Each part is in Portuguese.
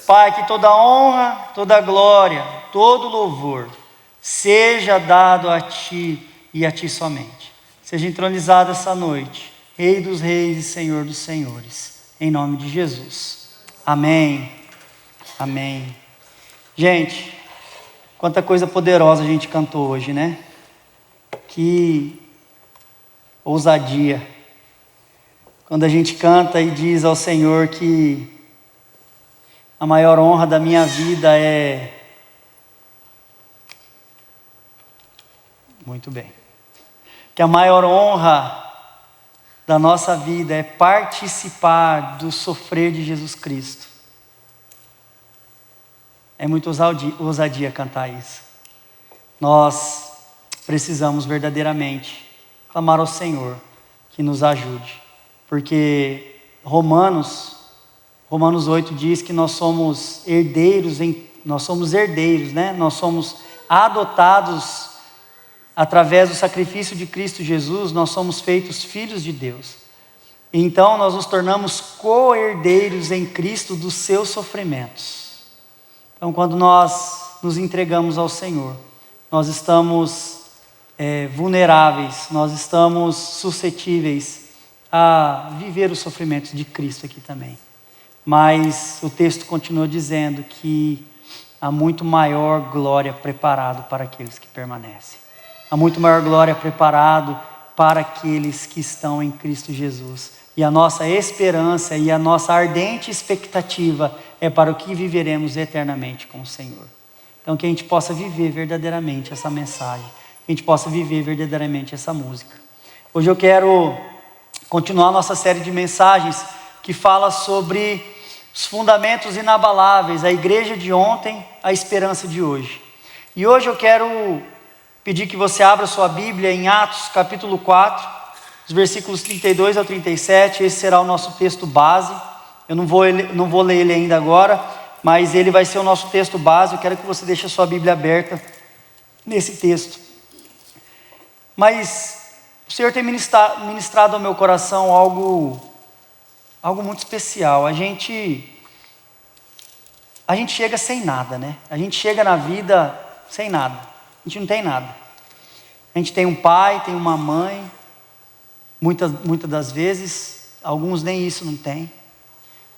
Pai, que toda honra, toda glória, todo louvor seja dado a Ti e a Ti somente. Seja entronizado essa noite, Rei dos reis e Senhor dos senhores, em nome de Jesus. Amém. Amém. Gente, quanta coisa poderosa a gente cantou hoje, né? Que ousadia. Quando a gente canta e diz ao Senhor que a maior honra da minha vida é... Muito bem. Que a maior honra da nossa vida é participar do sofrer de Jesus Cristo. É muito ousadia cantar isso. Nós precisamos verdadeiramente clamar ao Senhor que nos ajude. Porque Romanos 8 diz que nós somos herdeiros, nós somos adotados através do sacrifício de Cristo Jesus, nós somos feitos filhos de Deus. Então nós nos tornamos co-herdeiros em Cristo dos seus sofrimentos. Então quando nós nos entregamos ao Senhor, nós estamos vulneráveis, nós estamos suscetíveis a viver os sofrimentos de Cristo aqui também. Mas o texto continua dizendo que há muito maior glória preparado para aqueles que permanecem. Há muito maior glória preparado para aqueles que estão em Cristo Jesus. E a nossa esperança e a nossa ardente expectativa é para o que viveremos eternamente com o Senhor. Então que a gente possa viver verdadeiramente essa mensagem, que a gente possa viver verdadeiramente essa música. Hoje eu quero continuar a nossa série de mensagens que fala sobre os fundamentos inabaláveis, a igreja de ontem, a esperança de hoje. E hoje eu quero pedir que você abra sua Bíblia em Atos capítulo 4, os versículos 32 ao 37, esse será o nosso texto base. Eu não vou ler ele ainda agora, mas ele vai ser o nosso texto base. Eu quero que você deixe a sua Bíblia aberta nesse texto. Mas o Senhor tem ministrado ao meu coração algo muito especial. A gente chega sem nada, né? A gente chega na vida sem nada. A gente não tem nada. A gente tem um pai, tem uma mãe. Muitas das vezes, alguns nem isso não têm.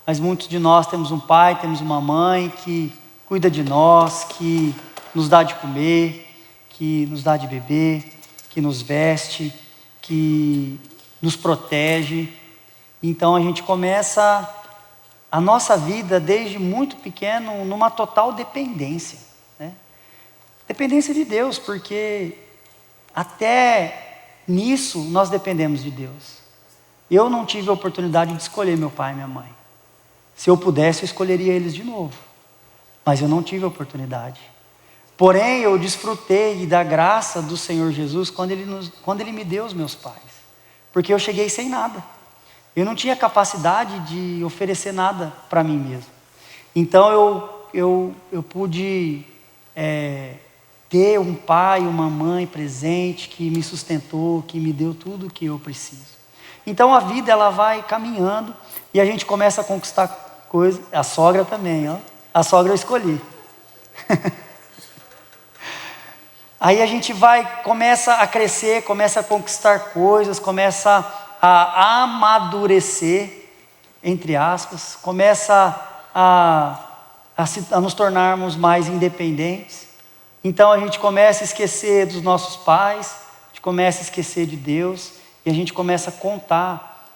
Mas muitos de nós temos um pai, temos uma mãe que cuida de nós, que nos dá de comer, que nos dá de beber, que nos veste, que nos protege. Então a gente começa a nossa vida desde muito pequeno numa total dependência, né? Dependência de Deus, porque até nisso nós dependemos de Deus. Eu não tive a oportunidade de escolher meu pai e minha mãe. Se eu pudesse, eu escolheria eles de novo, mas eu não tive a oportunidade. Porém, eu desfrutei da graça do Senhor Jesus quando Ele me deu os meus pais, porque eu cheguei sem nada. Eu não tinha capacidade de oferecer nada para mim mesmo. Então eu pude ter um pai e uma mãe presente que me sustentou, que me deu tudo o que eu preciso. Então a vida ela vai caminhando e a gente começa a conquistar coisas. A sogra também, ó. A sogra eu escolhi. Aí a gente começa a crescer, começa a conquistar coisas, começa a amadurecer, entre aspas, começa a nos tornarmos mais independentes. Então a gente começa a esquecer dos nossos pais, a gente começa a esquecer de Deus, e a gente começa a contar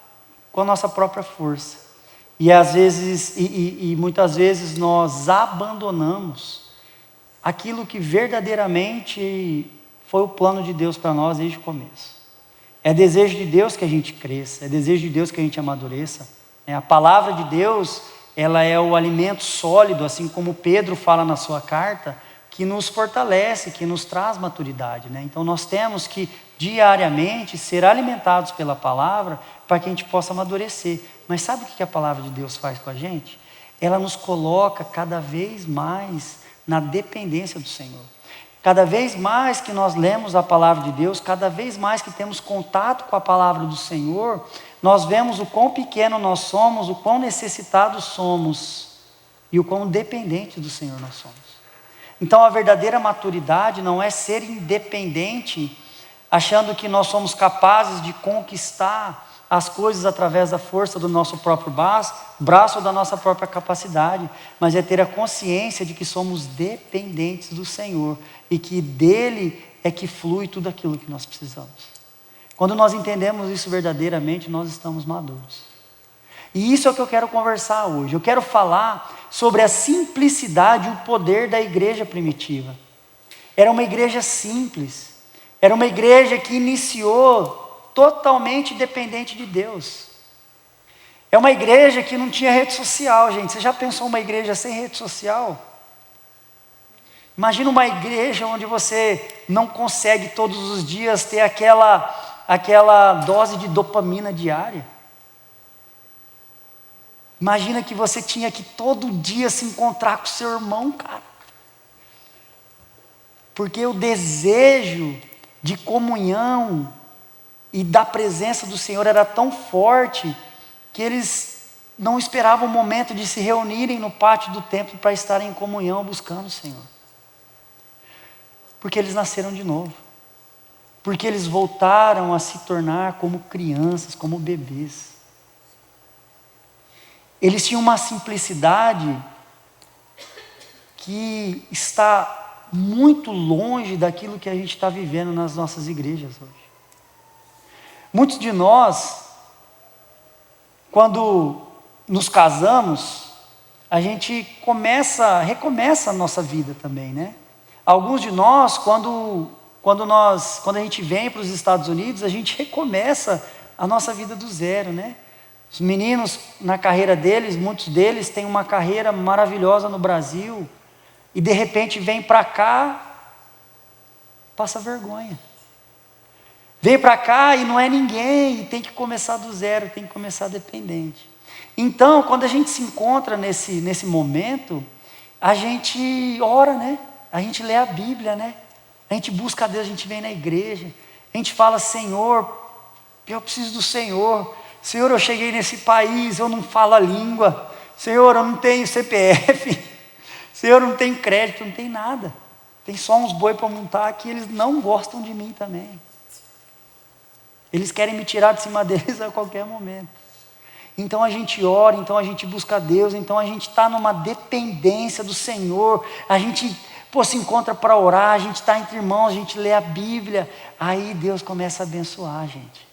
com a nossa própria força. E às vezes, muitas vezes nós abandonamos aquilo que verdadeiramente foi o plano de Deus para nós desde o começo. É desejo de Deus que a gente cresça, é desejo de Deus que a gente amadureça. A palavra de Deus, ela é o alimento sólido, assim como Pedro fala na sua carta, que nos fortalece, que nos traz maturidade, né? Então nós temos que diariamente ser alimentados pela palavra para que a gente possa amadurecer. Mas sabe o que a palavra de Deus faz com a gente? Ela nos coloca cada vez mais na dependência do Senhor. Cada vez mais que nós lemos a palavra de Deus, cada vez mais que temos contato com a palavra do Senhor, nós vemos o quão pequeno nós somos, o quão necessitados somos e o quão dependente do Senhor nós somos. Então a verdadeira maturidade não é ser independente, achando que nós somos capazes de conquistar as coisas através da força do nosso próprio braço ou da nossa própria capacidade, mas é ter a consciência de que somos dependentes do Senhor e que dele é que flui tudo aquilo que nós precisamos. Quando nós entendemos isso verdadeiramente, nós estamos maduros. E isso é o que eu quero conversar hoje. Eu quero falar sobre a simplicidade e o poder da igreja primitiva. Era uma igreja simples, era uma igreja que iniciou totalmente dependente de Deus. É uma igreja que não tinha rede social, gente. Você já pensou uma igreja sem rede social? Imagina uma igreja onde você não consegue todos os dias ter aquela dose de dopamina diária. Imagina que você tinha que todo dia se encontrar com seu irmão, cara. Porque o desejo de comunhão e da presença do Senhor era tão forte que eles não esperavam o momento de se reunirem no pátio do templo para estarem em comunhão buscando o Senhor. Porque eles nasceram de novo. Porque eles voltaram a se tornar como crianças, como bebês. Eles tinham uma simplicidade que está muito longe daquilo que a gente está vivendo nas nossas igrejas hoje. Muitos de nós, quando nos casamos, a gente recomeça a nossa vida também, né? Alguns de nós, quando a gente vem para os Estados Unidos, a gente recomeça a nossa vida do zero, né? Os meninos, na carreira deles, muitos deles têm uma carreira maravilhosa no Brasil, e de repente vem para cá, passa vergonha. Vem para cá e não é ninguém, e tem que começar do zero, tem que começar dependente. Então, quando a gente se encontra nesse momento, a gente ora, né? A gente lê a Bíblia, né? A gente busca a Deus, a gente vem na igreja, a gente fala: Senhor, eu preciso do Senhor. Senhor, eu cheguei nesse país, eu não falo a língua. Senhor, eu não tenho CPF. Senhor, eu não tenho crédito, não tem nada. Tem só uns boi para montar aqui, eles não gostam de mim também. Eles querem me tirar de cima deles a qualquer momento. Então a gente ora, então a gente busca a Deus, então a gente está numa dependência do Senhor. A gente se encontra para orar, a gente está entre irmãos, a gente lê a Bíblia. Aí Deus começa a abençoar a gente.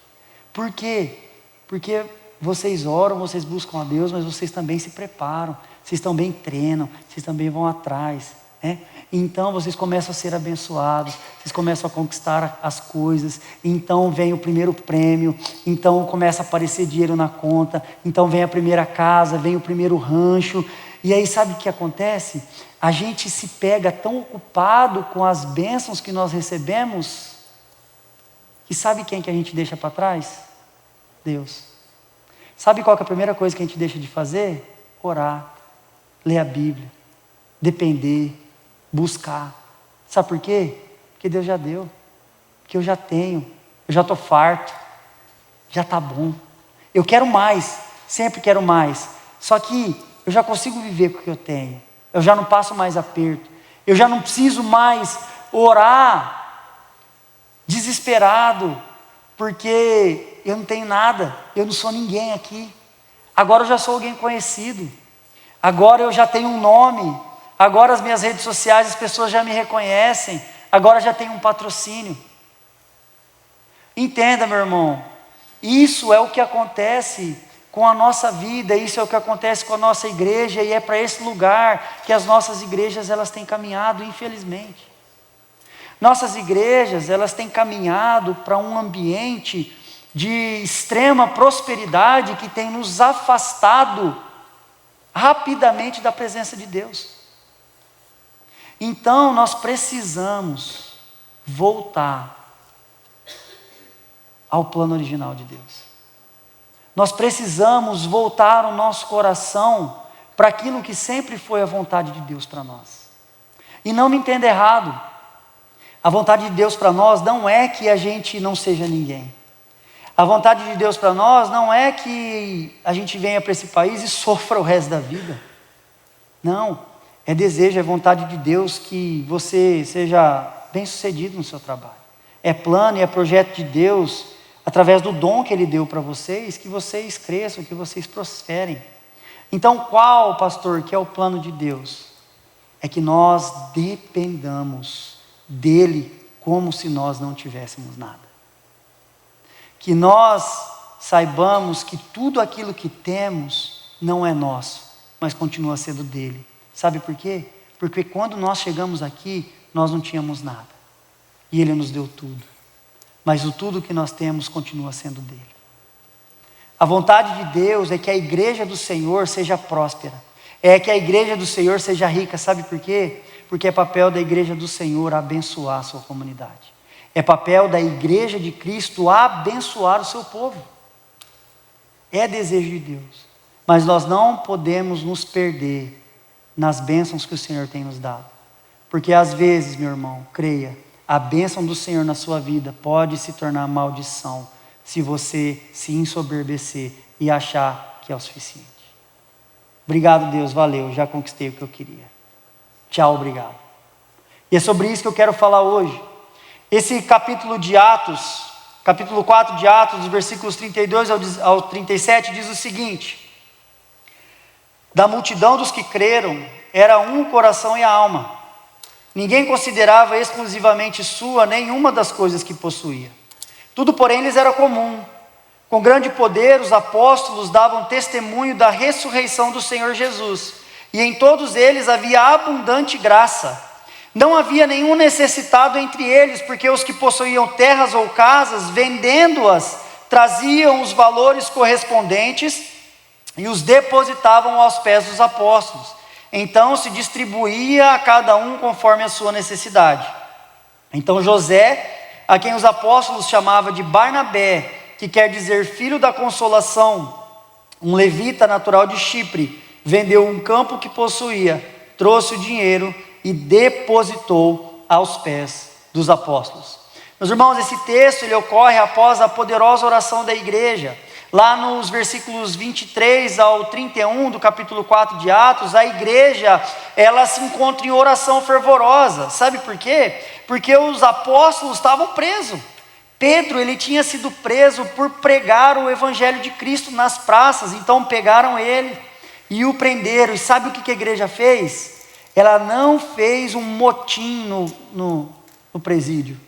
Por quê? Porque vocês oram, vocês buscam a Deus, mas vocês também se preparam, vocês também treinam, vocês também vão atrás, né? Então vocês começam a ser abençoados, vocês começam a conquistar as coisas, então vem o primeiro prêmio, então começa a aparecer dinheiro na conta, então vem a primeira casa, vem o primeiro rancho, e aí sabe o que acontece? A gente se pega tão ocupado com as bênçãos que nós recebemos, que sabe quem que a gente deixa para trás? Deus. Sabe qual que é a primeira coisa que a gente deixa de fazer? Orar, ler a Bíblia, depender, buscar. Sabe por quê? Porque Deus já deu, porque eu já tenho, eu já estou farto, já está bom. Eu quero mais, sempre quero mais, só que eu já consigo viver com o que eu tenho, eu já não passo mais aperto, eu já não preciso mais orar desesperado, porque eu não tenho nada, eu não sou ninguém aqui. Agora eu já sou alguém conhecido, agora eu já tenho um nome, agora as minhas redes sociais, as pessoas já me reconhecem, agora já tenho um patrocínio. Entenda, meu irmão, isso é o que acontece com a nossa vida, isso é o que acontece com a nossa igreja, e é para esse lugar que as nossas igrejas elas têm caminhado, infelizmente. Nossas igrejas, elas têm caminhado para um ambiente de extrema prosperidade que tem nos afastado rapidamente da presença de Deus. Então, nós precisamos voltar ao plano original de Deus. Nós precisamos voltar o nosso coração para aquilo que sempre foi a vontade de Deus para nós. E não me entenda errado, a vontade de Deus para nós não é que a gente não seja ninguém. A vontade de Deus para nós não é que a gente venha para esse país e sofra o resto da vida. Não, é desejo, é vontade de Deus que você seja bem-sucedido no seu trabalho. É plano e é projeto de Deus, através do dom que Ele deu para vocês, que vocês cresçam, que vocês prosperem. Então qual, pastor, que é o plano de Deus? É que nós dependamos dEle como se nós não tivéssemos nada. Que nós saibamos que tudo aquilo que temos não é nosso, mas continua sendo dEle. Sabe por quê? Porque quando nós chegamos aqui, nós não tínhamos nada. E Ele nos deu tudo. Mas o tudo que nós temos continua sendo dEle. A vontade de Deus é que a igreja do Senhor seja próspera. É que a igreja do Senhor seja rica. Sabe por quê? Porque é papel da igreja do Senhor abençoar a sua comunidade. É papel da igreja de Cristo abençoar o seu povo. É desejo de Deus. Mas nós não podemos nos perder nas bênçãos que o Senhor tem nos dado. Porque às vezes, meu irmão, creia, a bênção do Senhor na sua vida pode se tornar maldição se você se ensoberbecer e achar que é o suficiente. Obrigado, Deus, valeu, já conquistei o que eu queria. Tchau, obrigado. E é sobre isso que eu quero falar hoje. Esse capítulo de Atos, capítulo 4 de Atos, dos versículos 32 ao 37, diz o seguinte: da multidão dos que creram, era um coração e alma. Ninguém considerava exclusivamente sua nenhuma das coisas que possuía. Tudo, porém, lhes era comum. Com grande poder, os apóstolos davam testemunho da ressurreição do Senhor Jesus. E em todos eles havia abundante graça. Não havia nenhum necessitado entre eles, porque os que possuíam terras ou casas, vendendo-as, traziam os valores correspondentes e os depositavam aos pés dos apóstolos. Então se distribuía a cada um conforme a sua necessidade. Então José, a quem os apóstolos chamavam de Barnabé, que quer dizer filho da consolação, um levita natural de Chipre, vendeu um campo que possuía, trouxe o dinheiro e depositou aos pés dos apóstolos. Meus irmãos, esse texto ele ocorre após a poderosa oração da igreja. Lá nos versículos 23 ao 31 do capítulo 4 de Atos, a igreja, ela se encontra em oração fervorosa. Sabe por quê? Porque os apóstolos estavam presos. Pedro, ele tinha sido preso por pregar o evangelho de Cristo nas praças. Então pegaram ele e o prenderam. E sabe o que a igreja fez? Ela não fez um motim no presídio.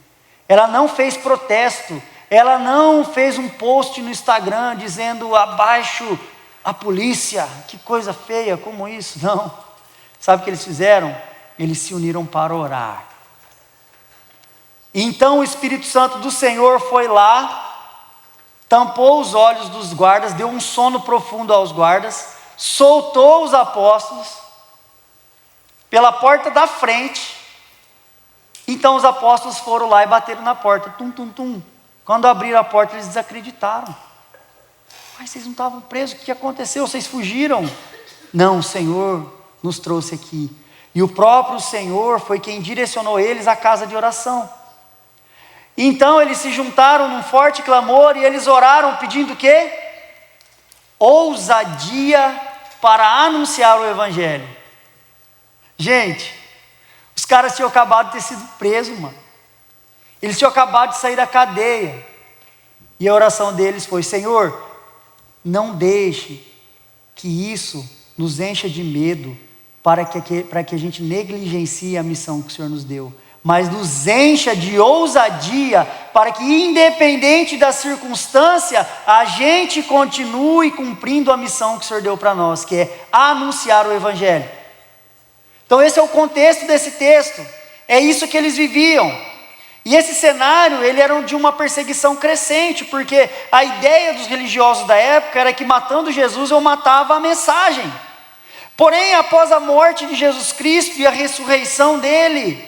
Ela não fez protesto. Ela não fez um post no Instagram dizendo abaixo a polícia, que coisa feia, como isso? Não. Sabe o que eles fizeram? Eles se uniram para orar. Então o Espírito Santo do Senhor foi lá, tampou os olhos dos guardas, deu um sono profundo aos guardas, soltou os apóstolos pela porta da frente. Então os apóstolos foram lá e bateram na porta, tum, tum, tum. Quando abriram a porta, eles desacreditaram. Mas vocês não estavam presos, o que aconteceu? Vocês fugiram? Não, o Senhor nos trouxe aqui. E o próprio Senhor foi quem direcionou eles à casa de oração. Então eles se juntaram num forte clamor e eles oraram pedindo o quê? Ousadia para anunciar o Evangelho. Gente, os caras tinham acabado de ter sido presos, mano. Eles tinham acabado de sair da cadeia. E a oração deles foi: Senhor, não deixe que isso nos encha de medo para que a gente negligencie a missão que o Senhor nos deu. Mas nos encha de ousadia para que, independente da circunstância, a gente continue cumprindo a missão que o Senhor deu para nós, que é anunciar o Evangelho. Então esse é o contexto desse texto. É isso que eles viviam. E esse cenário, ele era de uma perseguição crescente, porque a ideia dos religiosos da época era que matando Jesus eu matava a mensagem. Porém, após a morte de Jesus Cristo e a ressurreição dele,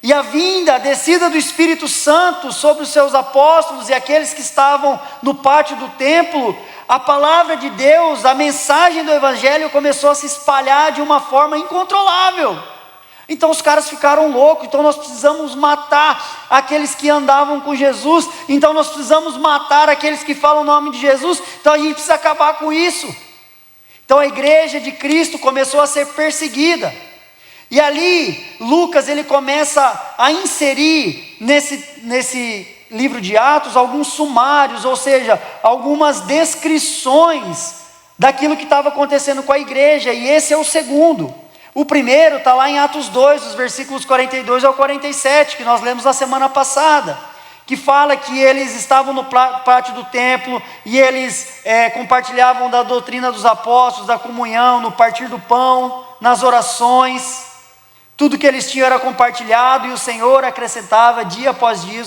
e a vinda, a descida do Espírito Santo sobre os seus apóstolos e aqueles que estavam no pátio do templo, a palavra de Deus, a mensagem do Evangelho começou a se espalhar de uma forma incontrolável. Então os caras ficaram loucos. Então nós precisamos matar aqueles que andavam com Jesus. Então nós precisamos matar aqueles que falam o nome de Jesus. Então a gente precisa acabar com isso. Então a igreja de Cristo começou a ser perseguida. E ali, Lucas ele começa a inserir nesse livro de Atos alguns sumários, ou seja, algumas descrições daquilo que estava acontecendo com a igreja, e esse é o segundo. O primeiro está lá em Atos 2, os versículos 42 ao 47, que nós lemos na semana passada, que fala que eles estavam no pátio do templo, e eles compartilhavam da doutrina dos apóstolos, da comunhão, no partir do pão, nas orações. Tudo que eles tinham era compartilhado, e o Senhor acrescentava dia após dia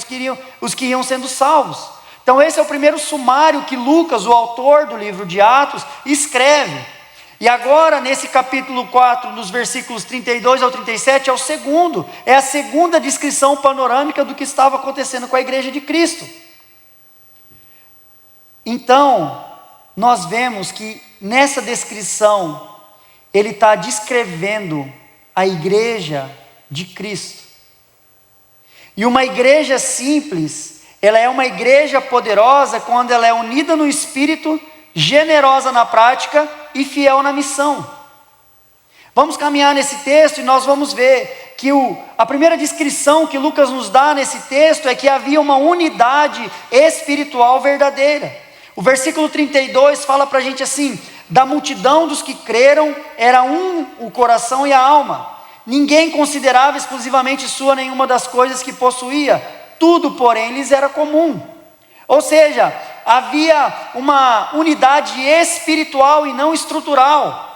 os que iam sendo salvos. Então esse é o primeiro sumário que Lucas, o autor do livro de Atos, escreve. E agora nesse capítulo 4, nos versículos 32 ao 37, é o segundo. É a segunda descrição panorâmica do que estava acontecendo com a igreja de Cristo. Então, nós vemos que nessa descrição, ele está descrevendo a igreja de Cristo. E uma igreja simples, ela é uma igreja poderosa quando ela é unida no espírito, generosa na prática e fiel na missão. Vamos caminhar nesse texto e nós vamos ver que a primeira descrição que Lucas nos dá nesse texto é que havia uma unidade espiritual verdadeira. O versículo 32 fala para a gente assim: da multidão dos que creram, era um o coração e a alma. Ninguém considerava exclusivamente sua nenhuma das coisas que possuía. Tudo, porém, lhes era comum. Ou seja, havia uma unidade espiritual e não estrutural.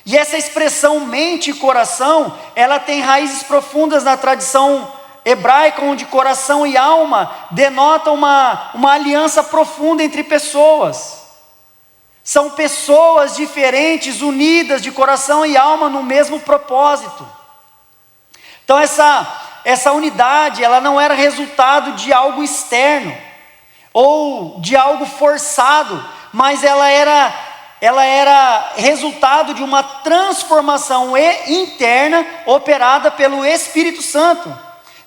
E essa expressão mente e coração, ela tem raízes profundas na tradição hebraica, onde coração e alma denotam uma aliança profunda entre pessoas. São pessoas diferentes, unidas de coração e alma no mesmo propósito. Então essa unidade, ela não era resultado de algo externo, ou de algo forçado, mas ela era resultado de uma transformação interna operada pelo Espírito Santo.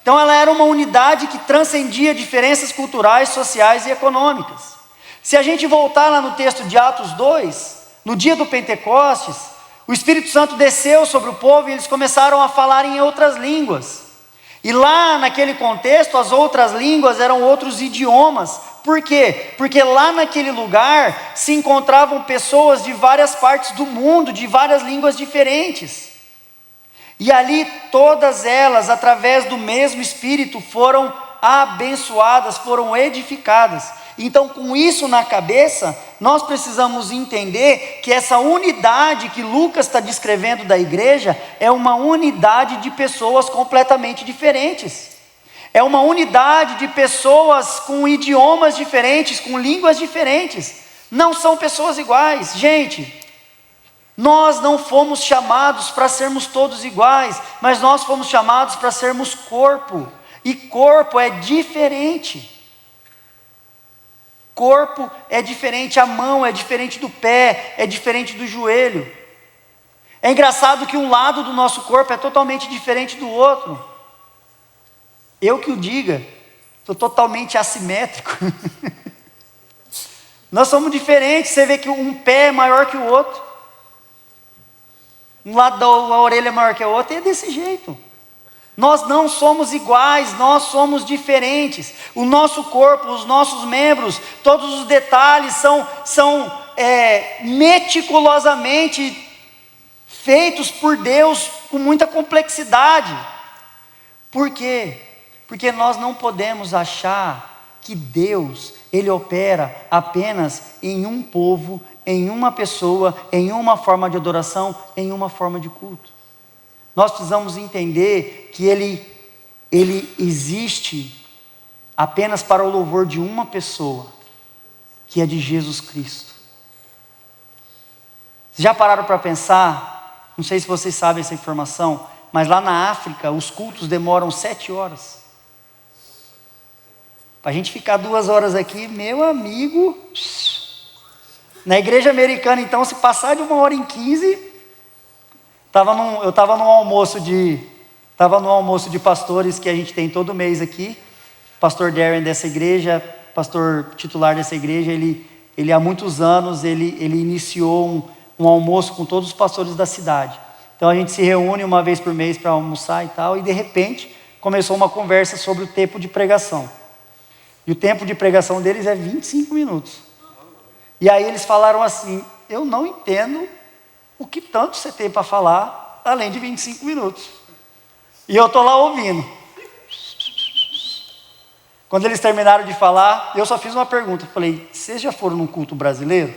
Então ela era uma unidade que transcendia diferenças culturais, sociais e econômicas. Se a gente voltar lá no texto de Atos 2, no dia do Pentecostes, o Espírito Santo desceu sobre o povo e eles começaram a falar em outras línguas. E lá naquele contexto, as outras línguas eram outros idiomas. Por quê? Porque lá naquele lugar se encontravam pessoas de várias partes do mundo, de várias línguas diferentes. E ali todas elas, através do mesmo Espírito, foram abençoadas, foram edificadas. Então, com isso na cabeça, nós precisamos entender que essa unidade que Lucas está descrevendo da igreja é uma unidade de pessoas completamente diferentes. É uma unidade de pessoas com idiomas diferentes, com línguas diferentes. Não são pessoas iguais. Gente, nós não fomos chamados para sermos todos iguais, mas nós fomos chamados para sermos corpo. E corpo é diferente. Corpo é diferente, a mão é diferente do pé, é diferente do joelho. É engraçado que um lado do nosso corpo é totalmente diferente do outro. Eu que o diga, sou totalmente assimétrico. Nós somos diferentes, você vê que um pé é maior que o outro. Um lado da orelha é maior que o outro, e é desse jeito. Nós não somos iguais, nós somos diferentes. O nosso corpo, os nossos membros, todos os detalhes são meticulosamente feitos por Deus com muita complexidade. Por quê? Porque nós não podemos achar que Deus, Ele opera apenas em um povo, em uma pessoa, em uma forma de adoração, em uma forma de culto. Nós precisamos entender que Ele existe apenas para o louvor de uma pessoa, que é de Jesus Cristo. Vocês já pararam para pensar? Não sei se vocês sabem essa informação, mas lá na África os cultos demoram 7 horas. Para a gente ficar 2 horas aqui, meu amigo. Na igreja americana, então, se passar de 1h15... Eu estava no almoço de pastores que a gente tem todo mês aqui. Pastor Darren dessa igreja, pastor titular dessa igreja, ele há muitos anos, ele iniciou um almoço com todos os pastores da cidade. Então a gente se reúne uma vez por mês para almoçar e tal, e de repente começou uma conversa sobre o tempo de pregação. E o tempo de pregação deles é 25 minutos. E aí eles falaram assim: eu não entendo o que tanto você tem para falar, além de 25 minutos. E eu estou lá ouvindo. Quando eles terminaram de falar, eu só fiz uma pergunta. Falei: vocês já foram num culto brasileiro?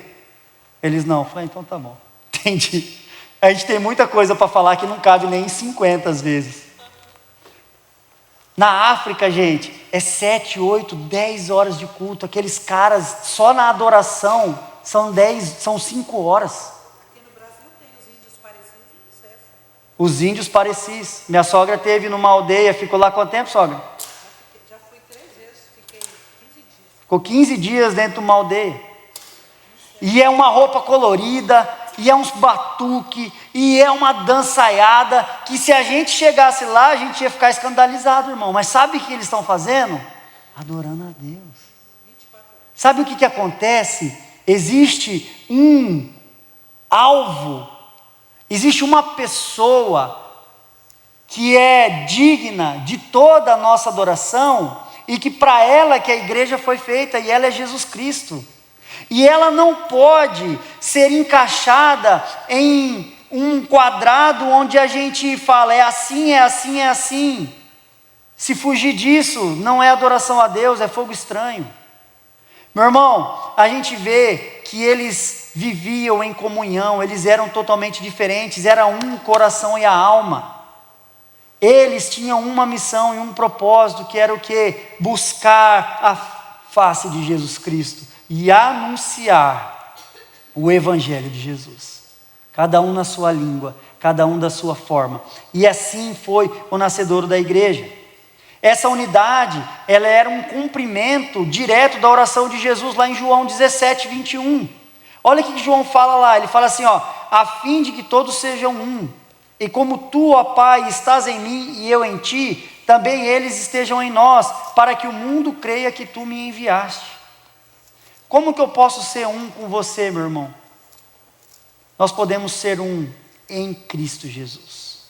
Eles não. Falei: então tá bom. Entendi. A gente tem muita coisa para falar que não cabe nem em 50 às vezes. Na África, gente, é 7, 8, 10 horas de culto. Aqueles caras, só na adoração, são 5 horas. Aqui no Brasil tem os índios parecis e o César. Os índios parecis. Minha sogra teve numa aldeia, ficou lá quanto tempo, sogra? Já fui 3 vezes, fiquei 15 dias. Ficou 15 dias dentro de uma aldeia. E é uma roupa colorida, e é uns batuque, e é uma dançaiada, que se a gente chegasse lá, a gente ia ficar escandalizado, irmão. Mas sabe o que eles estão fazendo? Adorando a Deus. Sabe o que acontece? Existe um alvo, existe uma pessoa que é digna de toda a nossa adoração, e que para ela que a igreja foi feita, e ela é Jesus Cristo. E ela não pode ser encaixada em um quadrado onde a gente fala: é assim, é assim, é assim. Se fugir disso, não é adoração a Deus, é fogo estranho. Meu irmão, a gente vê que eles viviam em comunhão, eles eram totalmente diferentes, era um coração e a alma. Eles tinham uma missão e um propósito, que era o quê? Buscar a face de Jesus Cristo e anunciar o Evangelho de Jesus, cada um na sua língua, cada um da sua forma. E assim foi o nascedouro da igreja. Essa unidade, ela era um cumprimento direto da oração de Jesus lá em João 17, 21. Olha o que João fala lá, ele fala assim, a fim de que todos sejam um, e como tu, ó Pai, estás em mim e eu em ti, também eles estejam em nós, para que o mundo creia que tu me enviaste. Como que eu posso ser um com você, meu irmão? Nós podemos ser um em Cristo Jesus.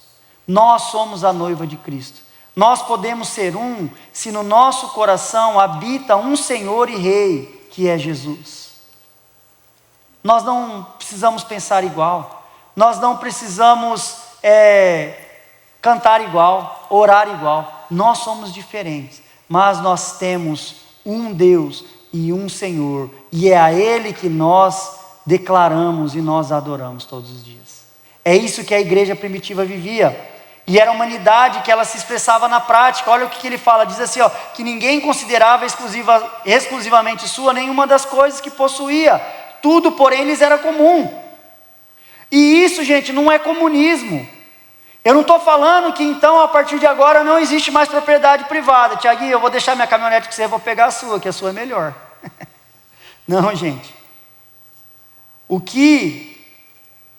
Nós somos a noiva de Cristo. Nós podemos ser um se no nosso coração habita um Senhor e Rei, que é Jesus. Nós não precisamos pensar igual. Nós não precisamos cantar igual, orar igual. Nós somos diferentes, mas nós temos um Deus e um Senhor, e é a Ele que nós declaramos e nós adoramos todos os dias. É isso que a igreja primitiva vivia, e era a humanidade que ela se expressava na prática. Olha o que ele fala, diz assim, que ninguém considerava exclusivamente sua nenhuma das coisas que possuía, tudo porém lhes era comum. E isso, gente, não é comunismo. Eu não estou falando que então a partir de agora não existe mais propriedade privada. Tiaguinho, eu vou deixar minha caminhonete com você, eu vou pegar a sua, que a sua é melhor. Não, gente. O que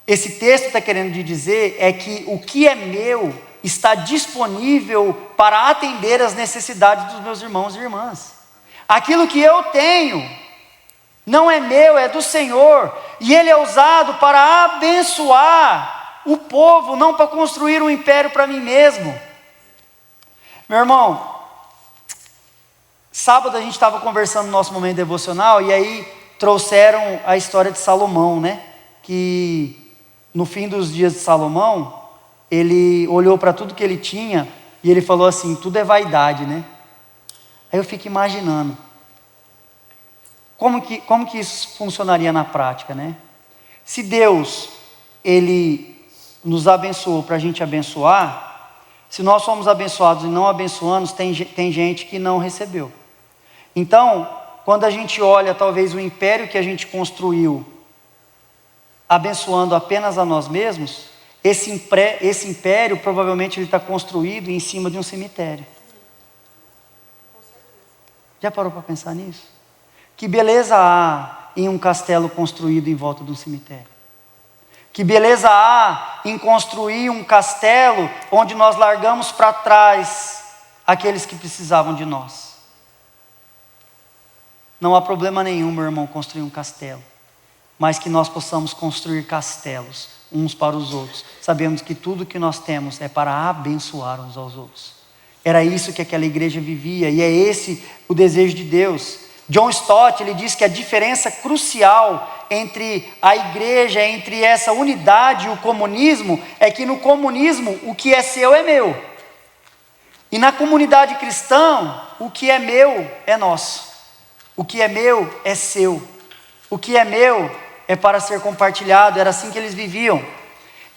esse texto está querendo dizer é que o que é meu está disponível para atender as necessidades dos meus irmãos e irmãs. Aquilo que eu tenho não é meu, é do Senhor, e Ele é usado para abençoar o povo, não para construir um império para mim mesmo. Meu irmão, sábado a gente estava conversando no nosso momento devocional, e aí trouxeram a história de Salomão, né? Que no fim dos dias de Salomão, ele olhou para tudo que ele tinha, e ele falou assim, tudo é vaidade, né? Aí eu fico imaginando, como que isso funcionaria na prática, né? Se Deus, Ele nos abençoou para a gente abençoar, se nós somos abençoados e não abençoamos, tem gente que não recebeu. Então, quando a gente olha talvez o império que a gente construiu, abençoando apenas a nós mesmos, esse império provavelmente ele está construído em cima de um cemitério. Já parou para pensar nisso? Que beleza há em um castelo construído em volta de um cemitério? Que beleza há em construir um castelo onde nós largamos para trás aqueles que precisavam de nós? Não há problema nenhum, meu irmão, construir um castelo. mas que nós possamos construir castelos uns para os outros. Sabemos que tudo que nós temos é para abençoar uns aos outros. Era isso que aquela igreja vivia, e é esse o desejo de Deus. John Stott, ele diz que a diferença crucial entre a igreja, entre essa unidade e o comunismo, é que no comunismo o que é seu é meu. E na comunidade cristã, o que é meu é nosso. O que é meu é seu. O que é meu é para ser compartilhado. Era assim que eles viviam.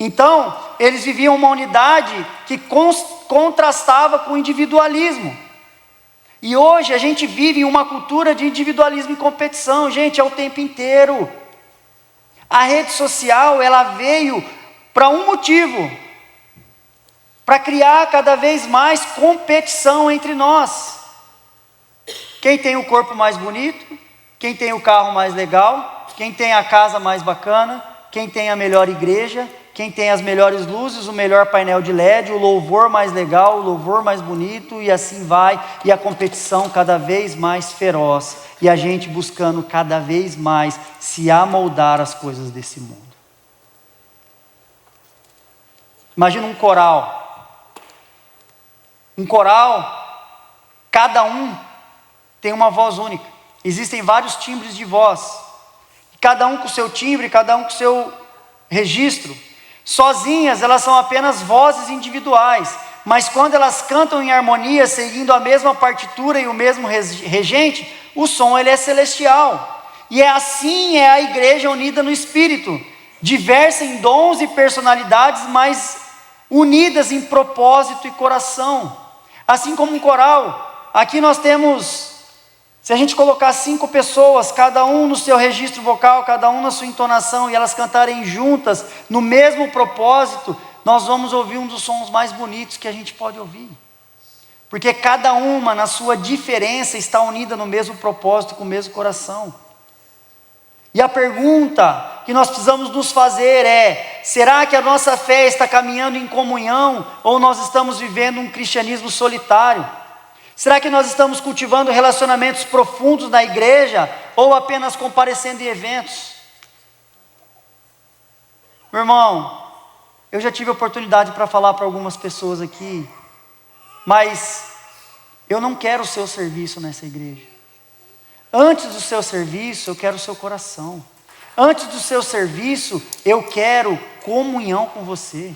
Então, eles viviam uma unidade que contrastava com o individualismo. E hoje a gente vive em uma cultura de individualismo e competição, gente, é o tempo inteiro. A rede social, ela veio para um motivo: para criar cada vez mais competição entre nós. Quem tem o corpo mais bonito, quem tem o carro mais legal, quem tem a casa mais bacana, quem tem a melhor igreja, quem tem as melhores luzes, o melhor painel de LED, o louvor mais legal, o louvor mais bonito, e assim vai, e a competição cada vez mais feroz, e a gente buscando cada vez mais se amoldar às coisas desse mundo. Imagina um coral. Um coral, cada um tem uma voz única. Existem vários timbres de voz, cada um com o seu timbre, cada um com o seu registro. Sozinhas elas são apenas vozes individuais, mas quando elas cantam em harmonia, seguindo a mesma partitura e o mesmo regente, o som ele é celestial. E é assim a igreja unida no Espírito, diversa em dons e personalidades, mas unidas em propósito e coração. Assim como um coral, aqui nós temos, se a gente colocar 5 pessoas, cada um no seu registro vocal, cada um na sua entonação, e elas cantarem juntas, no mesmo propósito, nós vamos ouvir um dos sons mais bonitos que a gente pode ouvir. Porque cada uma, na sua diferença, está unida no mesmo propósito, com o mesmo coração. E a pergunta que nós precisamos nos fazer é: será que a nossa fé está caminhando em comunhão, ou nós estamos vivendo um cristianismo solitário? Será que nós estamos cultivando relacionamentos profundos na igreja, ou apenas comparecendo em eventos? Meu irmão, eu já tive a oportunidade para falar para algumas pessoas aqui, mas eu não quero o seu serviço nessa igreja. Antes do seu serviço, eu quero o seu coração. Antes do seu serviço, eu quero comunhão com você.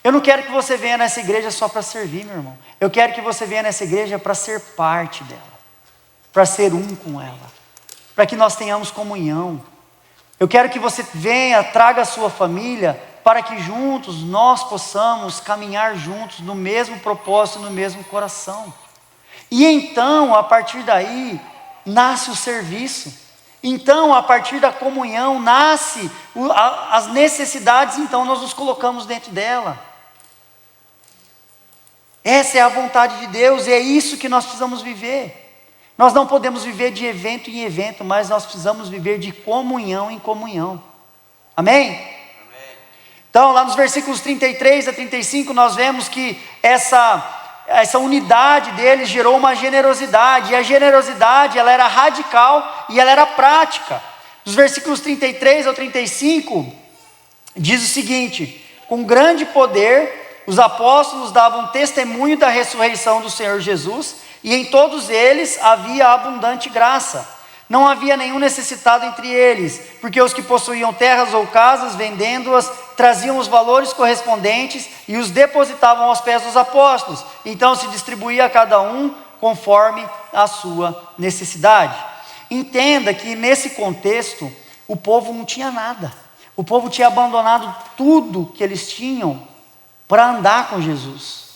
Eu não quero que você venha nessa igreja só para servir, meu irmão. Eu quero que você venha nessa igreja para ser parte dela, para ser um com ela, para que nós tenhamos comunhão. Eu quero que você venha, traga a sua família, para que juntos nós possamos caminhar juntos no mesmo propósito, no mesmo coração. E então, a partir daí, nasce o serviço. Então, a partir da comunhão, nasce as necessidades, então nós nos colocamos dentro dela. Essa é a vontade de Deus, e é isso que nós precisamos viver. Nós não podemos viver de evento em evento, mas nós precisamos viver de comunhão em comunhão. Amém? Amém. Então, lá nos versículos 33 a 35, nós vemos que essa unidade deles gerou uma generosidade, e a generosidade ela era radical e ela era prática. Nos versículos 33 ao 35, diz o seguinte: com grande poder, os apóstolos davam testemunho da ressurreição do Senhor Jesus, e em todos eles havia abundante graça. Não havia nenhum necessitado entre eles, porque os que possuíam terras ou casas, vendendo-as, traziam os valores correspondentes e os depositavam aos pés dos apóstolos. Então se distribuía a cada um conforme a sua necessidade. Entenda que nesse contexto, o povo não tinha nada. O povo tinha abandonado tudo que eles tinham para andar com Jesus.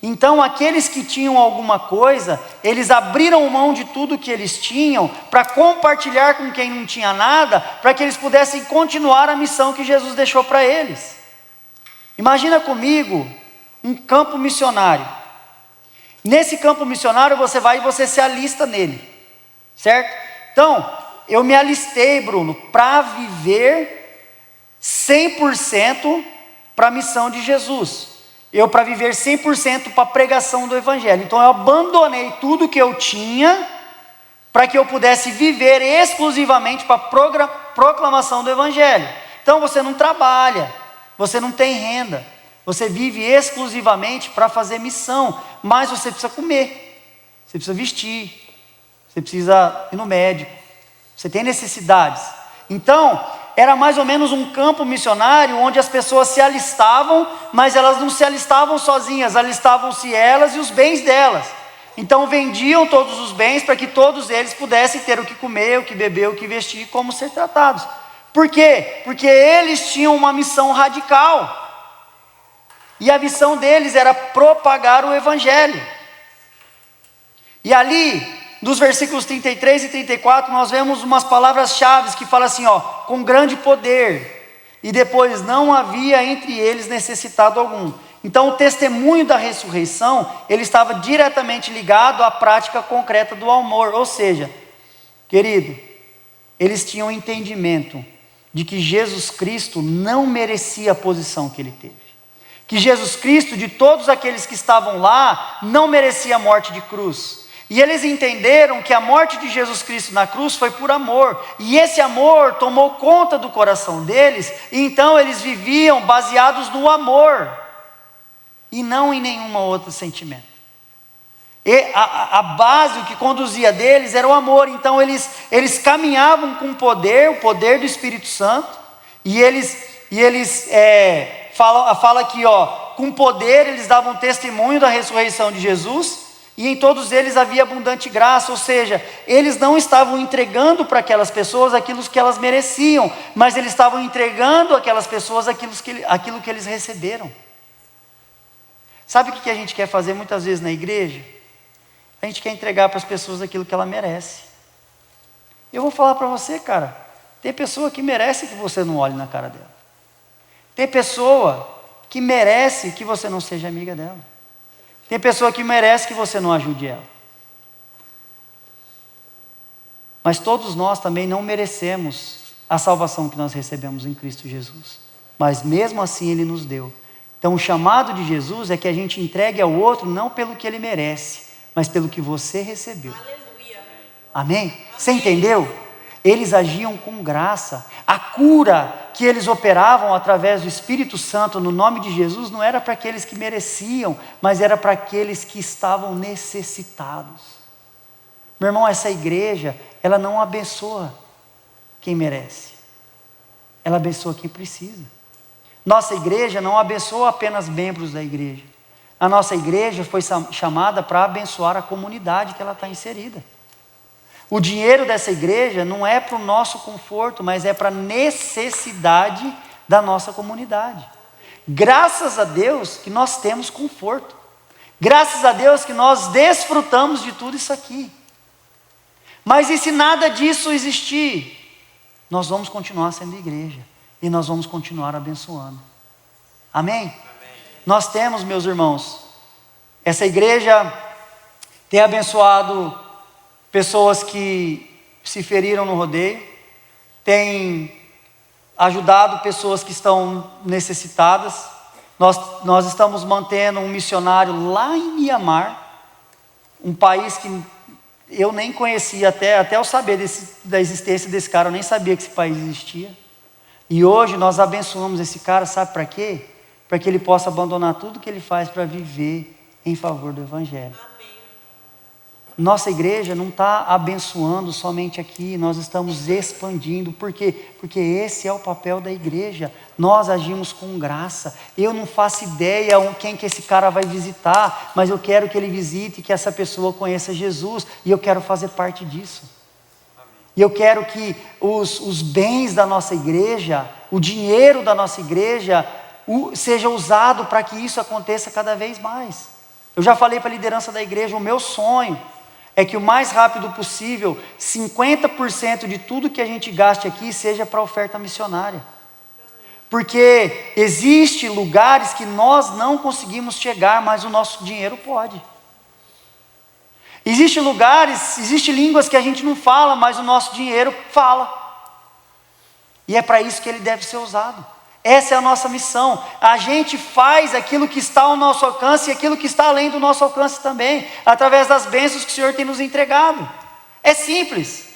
Então aqueles que tinham alguma coisa, eles abriram mão de tudo que eles tinham para compartilhar com quem não tinha nada, para que eles pudessem continuar a missão que Jesus deixou para eles. Imagina comigo um campo missionário. Nesse campo missionário você vai e você se alista nele, certo? Então, eu me alistei, Bruno, para viver 100% para a missão de Jesus. Eu para viver 100% para a pregação do Evangelho. Então eu abandonei tudo que eu tinha, para que eu pudesse viver exclusivamente para proclamação do Evangelho. Então você não trabalha, você não tem renda, você vive exclusivamente para fazer missão, mas você precisa comer, você precisa vestir, você precisa ir no médico, você tem necessidades. Então, era mais ou menos um campo missionário onde as pessoas se alistavam, mas elas não se alistavam sozinhas, alistavam-se elas e os bens delas. Então vendiam todos os bens para que todos eles pudessem ter o que comer, o que beber, o que vestir, como ser tratados. Por quê? Porque eles tinham uma missão radical. E a missão deles era propagar o Evangelho. E ali, nos versículos 33 e 34, nós vemos umas palavras-chave que falam assim, com grande poder. E depois, não havia entre eles necessitado algum. Então o testemunho da ressurreição, ele estava diretamente ligado à prática concreta do amor. Ou seja, querido, eles tinham entendimento de que Jesus Cristo não merecia a posição que ele teve. Que Jesus Cristo, de todos aqueles que estavam lá, não merecia a morte de cruz. E eles entenderam que a morte de Jesus Cristo na cruz foi por amor. E esse amor tomou conta do coração deles, e então eles viviam baseados no amor, e não em nenhum outro sentimento. E a base, o que conduzia deles era o amor. Então eles caminhavam com poder, o poder do Espírito Santo, e eles fala aqui, com poder eles davam testemunho da ressurreição de Jesus, e em todos eles havia abundante graça. Ou seja, eles não estavam entregando para aquelas pessoas aquilo que elas mereciam, mas eles estavam entregando àquelas pessoas aquilo que eles receberam. Sabe o que a gente quer fazer muitas vezes na igreja? A gente quer entregar para as pessoas aquilo que ela merece. Eu vou falar para você, cara, tem pessoa que merece que você não olhe na cara dela. Tem pessoa que merece que você não seja amiga dela. Tem pessoa que merece que você não ajude ela. Mas todos nós também não merecemos a salvação que nós recebemos em Cristo Jesus. Mas mesmo assim Ele nos deu. Então o chamado de Jesus é que a gente entregue ao outro não pelo que ele merece, mas pelo que você recebeu. Aleluia. Amém? Você entendeu? Eles agiam com graça. A cura que eles operavam através do Espírito Santo no nome de Jesus não era para aqueles que mereciam, mas era para aqueles que estavam necessitados. Meu irmão, essa igreja, ela não abençoa quem merece, ela abençoa quem precisa. Nossa igreja não abençoa apenas membros da igreja. A nossa igreja foi chamada para abençoar a comunidade que ela está inserida. O dinheiro dessa igreja não é para o nosso conforto, mas é para a necessidade da nossa comunidade. Graças a Deus que nós temos conforto. Graças a Deus que nós desfrutamos de tudo isso aqui. Mas e se nada disso existir? Nós vamos continuar sendo igreja. E nós vamos continuar abençoando. Amém? Amém? Nós temos, meus irmãos, essa igreja tem abençoado pessoas que se feriram no rodeio, tem ajudado pessoas que estão necessitadas. Nós estamos mantendo um missionário lá em Mianmar, um país que eu nem conhecia, até eu saber da existência desse cara, eu nem sabia que esse país existia. E hoje nós abençoamos esse cara, sabe para quê? Para que ele possa abandonar tudo que ele faz para viver em favor do Evangelho. Amém. Nossa igreja não está abençoando somente aqui, nós estamos expandindo. Por quê? Porque esse é o papel da igreja. Nós agimos com graça. Eu não faço ideia quem que esse cara vai visitar, mas eu quero que ele visite e que essa pessoa conheça Jesus, e eu quero fazer parte disso. E eu quero que os bens da nossa igreja, o dinheiro da nossa igreja, seja usado para que isso aconteça cada vez mais. Eu já falei para a liderança da igreja, o meu sonho é que o mais rápido possível, 50% de tudo que a gente gaste aqui seja para oferta missionária. Porque existem lugares que nós não conseguimos chegar, mas o nosso dinheiro pode. Existem lugares, existem línguas que a gente não fala, mas o nosso dinheiro fala. E é para isso que ele deve ser usado. Essa é a nossa missão. A gente faz aquilo que está ao nosso alcance e aquilo que está além do nosso alcance também, através das bênçãos que o Senhor tem nos entregado. É simples.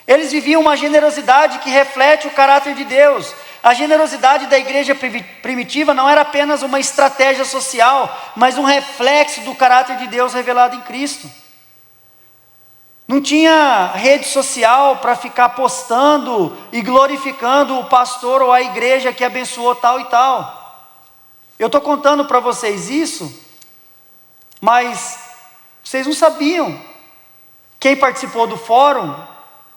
Eles viviam uma generosidade que reflete o caráter de Deus. A generosidade da igreja primitiva não era apenas uma estratégia social, mas um reflexo do caráter de Deus revelado em Cristo. Não tinha rede social para ficar postando e glorificando o pastor ou a igreja que abençoou tal e tal. Eu estou contando para vocês isso, mas vocês não sabiam. Quem participou do fórum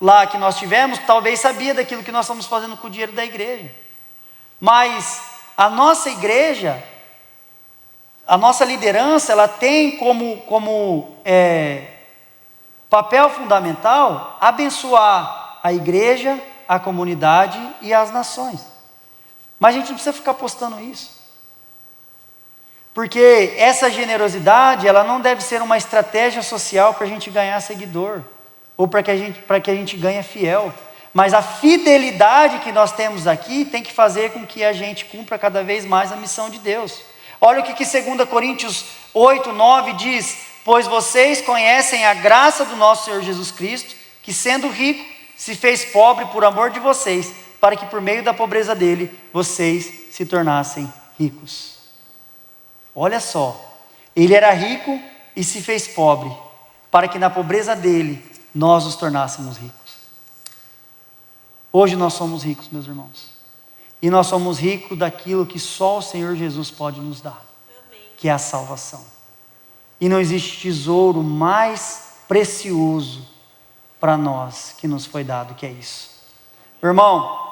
lá que nós tivemos, talvez sabia daquilo que nós estamos fazendo com o dinheiro da igreja. Mas a nossa igreja, a nossa liderança, ela tem como papel fundamental abençoar a igreja, a comunidade e as nações. Mas a gente não precisa ficar postando isso. Porque essa generosidade, ela não deve ser uma estratégia social para a gente ganhar seguidor, ou para que a gente ganhe fiel. Mas a fidelidade que nós temos aqui tem que fazer com que a gente cumpra cada vez mais a missão de Deus. Olha o que 2 Coríntios 8, 9 diz: pois vocês conhecem a graça do nosso Senhor Jesus Cristo, que sendo rico, se fez pobre por amor de vocês, para que por meio da pobreza dele, vocês se tornassem ricos. Olha só, ele era rico e se fez pobre, para que na pobreza dele, nós nos tornássemos ricos. Hoje nós somos ricos, meus irmãos, e nós somos ricos daquilo que só o Senhor Jesus pode nos dar, que é a salvação. E não existe tesouro mais precioso para nós que nos foi dado, que é isso. Irmão,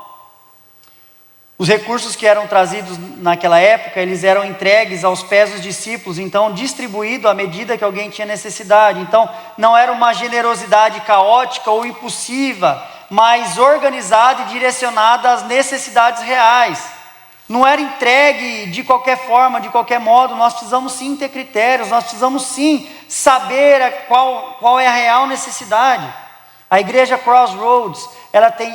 os recursos que eram trazidos naquela época, eles eram entregues aos pés dos discípulos, então distribuído à medida que alguém tinha necessidade. Então não era uma generosidade caótica ou impulsiva, mas organizada e direcionada às necessidades reais. Não era entregue de qualquer forma, de qualquer modo. Nós precisamos sim ter critérios, nós precisamos sim saber qual é a real necessidade. A igreja Crossroads, ela tem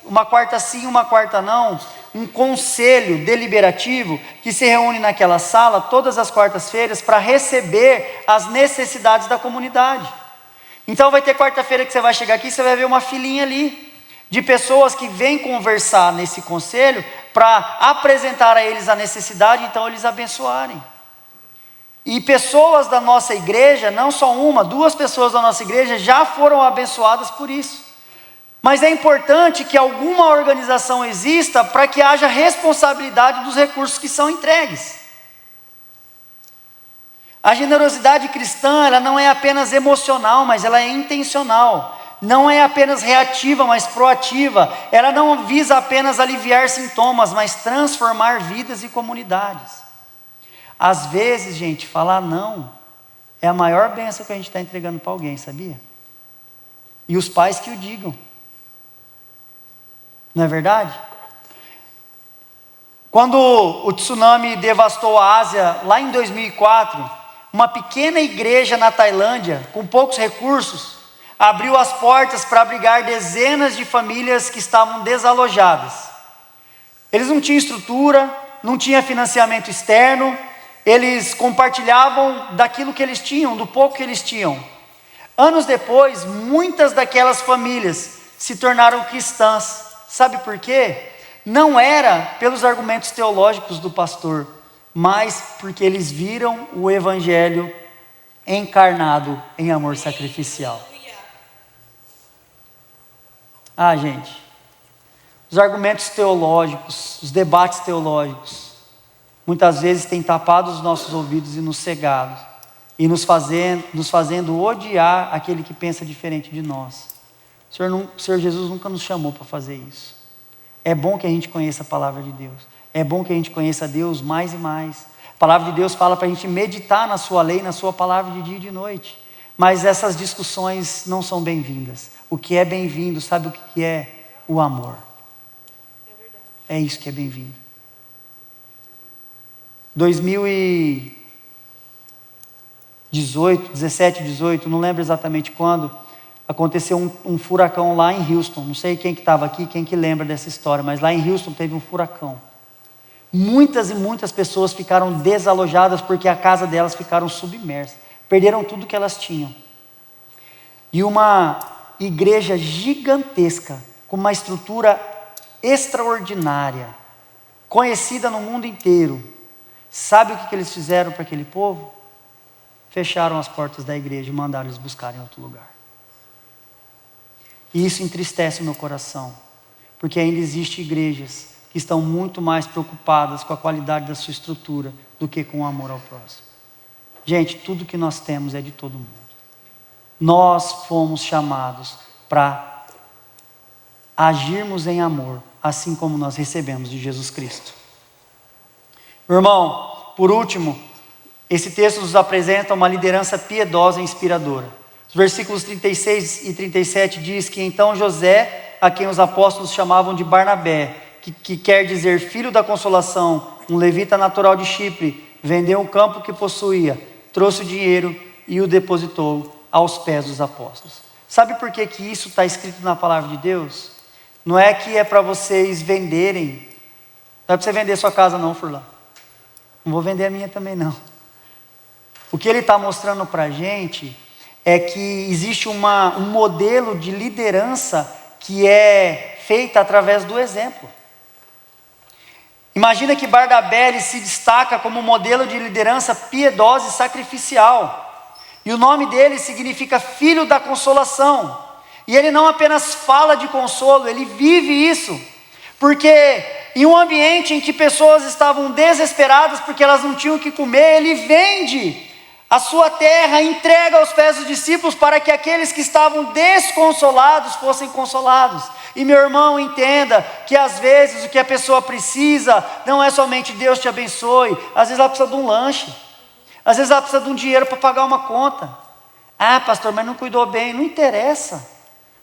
uma quarta sim, uma quarta não, um conselho deliberativo que se reúne naquela sala todas as quartas-feiras para receber as necessidades da comunidade. Então vai ter quarta-feira que você vai chegar aqui, você vai ver uma filinha ali de pessoas que vêm conversar nesse conselho para apresentar a eles a necessidade, então eles abençoarem. E pessoas da nossa igreja, não só uma, 2 pessoas da nossa igreja já foram abençoadas por isso. Mas é importante que alguma organização exista para que haja responsabilidade dos recursos que são entregues. A generosidade cristã, ela não é apenas emocional, mas ela é intencional. Não é apenas reativa, mas proativa. Ela não visa apenas aliviar sintomas, mas transformar vidas e comunidades. Às vezes, gente, falar não é a maior bênção que a gente está entregando para alguém, sabia? E os pais que o digam. Não é verdade? Quando o tsunami devastou a Ásia, lá em 2004, uma pequena igreja na Tailândia, com poucos recursos, abriu as portas para abrigar dezenas de famílias que estavam desalojadas. Eles não tinham estrutura, não tinha financiamento externo, eles compartilhavam daquilo que eles tinham, do pouco que eles tinham. Anos depois, muitas daquelas famílias se tornaram cristãs. Sabe por quê? Não era pelos argumentos teológicos do pastor, mas porque eles viram o evangelho encarnado em amor sacrificial. Ah, gente, os argumentos teológicos, os debates teológicos, muitas vezes têm tapado os nossos ouvidos e nos cegado, e nos fazendo odiar aquele que pensa diferente de nós. O Senhor Jesus nunca nos chamou para fazer isso. É bom que a gente conheça a palavra de Deus. É bom que a gente conheça Deus mais e mais. A palavra de Deus fala para a gente meditar na sua lei, na sua palavra de dia e de noite. Mas essas discussões não são bem-vindas. O que é bem-vindo, sabe o que é? O amor. É isso que é bem-vindo. 17, 18, não lembro exatamente quando, aconteceu um furacão lá em Houston. Não sei quem que estava aqui, quem que lembra dessa história, mas lá em Houston teve um furacão. Muitas e muitas pessoas ficaram desalojadas porque a casa delas ficaram submersas. Perderam tudo que elas tinham. E uma igreja gigantesca, com uma estrutura extraordinária, conhecida no mundo inteiro. Sabe o que eles fizeram para aquele povo? Fecharam as portas da igreja e mandaram eles buscarem outro lugar. E isso entristece o meu coração, porque ainda existem igrejas que estão muito mais preocupadas com a qualidade da sua estrutura do que com o amor ao próximo. Gente, tudo que nós temos é de todo mundo. Nós fomos chamados para agirmos em amor, assim como nós recebemos de Jesus Cristo. Meu irmão, por último, esse texto nos apresenta uma liderança piedosa e inspiradora. Os versículos 36 e 37 diz que então José, a quem os apóstolos chamavam de Barnabé, que quer dizer filho da consolação, um levita natural de Chipre, vendeu um campo que possuía, trouxe o dinheiro e o depositou aos pés dos apóstolos. Sabe por que isso está escrito na palavra de Deus? Não é que é para vocês venderem, não é para você vender sua casa não, Furlan. Não vou vender a minha também não. O que ele está mostrando para a gente é que existe um modelo de liderança que é feita através do exemplo. Imagina que Barnabé ele se destaca como um modelo de liderança piedosa e sacrificial. E o nome dele significa filho da consolação. E ele não apenas fala de consolo, ele vive isso. Porque em um ambiente em que pessoas estavam desesperadas porque elas não tinham o que comer, ele vende a sua terra, entrega aos pés dos discípulos para que aqueles que estavam desconsolados fossem consolados. E meu irmão, entenda que às vezes o que a pessoa precisa não é somente Deus te abençoe. Às vezes ela precisa de um lanche, às vezes ela precisa de um dinheiro para pagar uma conta. Ah, pastor, mas não cuidou bem. Não interessa.